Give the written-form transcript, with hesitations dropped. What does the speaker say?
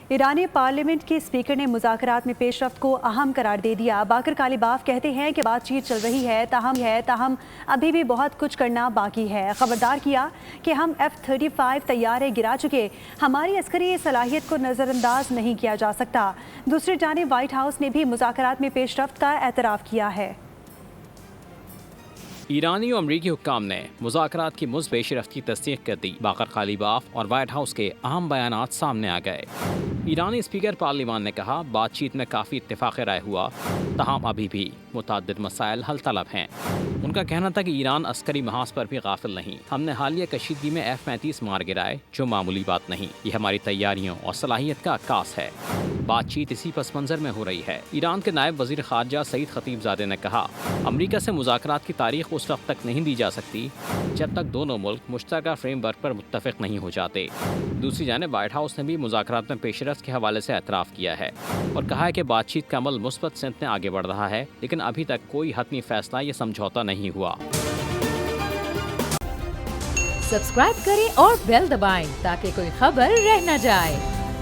ایرانی پارلیمنٹ کے اسپیکر نے مذاکرات میں پیش رفت کو اہم قرار دے دیا۔ باقر کالیباف کہتے ہیں کہ بات چیت چل رہی ہے تاہم ابھی بھی بہت کچھ کرنا باقی ہے۔ خبردار کیا کہ ہم F-35 طیارے گرا چکے، ہماری عسکری صلاحیت کو نظر انداز نہیں کیا جا سکتا۔ دوسری جانب وائٹ ہاؤس نے بھی مذاکرات میں پیش رفت کا اعتراف کیا ہے۔ ایرانی و امریکی حکام نے مذاکرات کی مثبت پیش رفت کی تصدیق کر دی۔ باقر کالیباف اور وائٹ ہاؤس کے اہم بیانات سامنے آ گئے۔ ایرانی اسپیکر پارلیمان نے کہا بات چیت میں کافی اتفاق رائے ہوا، تاہم ابھی بھی متعدد مسائل حل طلب ہیں۔ ان کا کہنا تھا کہ ایران عسکری محاذ پر بھی غافل نہیں۔ ہم نے حالیہ کشیدگی میں F-35 مار گرائے، جو معمولی بات نہیں، یہ ہماری تیاریوں اور صلاحیت کا عکاس ہے۔ بات چیت اسی پس منظر میں ہو رہی ہے۔ ایران کے نائب وزیر خارجہ سعید خطیب زادے نے کہا امریکہ سے مذاکرات کی تاریخ اس وقت تک نہیں دی جا سکتی جب تک دونوں ملک مشترکہ فریم ورک پر متفق نہیں ہو جاتے۔ دوسری جانب وائٹ ہاؤس نے بھی مذاکرات میں پیش رفت کے حوالے سے اعتراف کیا ہے اور کہا ہے کہ بات چیت کا عمل مثبت سمت میں آگے بڑھ رہا ہے، لیکن ابھی تک کوئی حتمی فیصلہ یا سمجھوتہ نہیں ہوا۔ سبسکرائب کریں اور بیل دبائیں تاکہ کوئی خبر رہ نہ جائے۔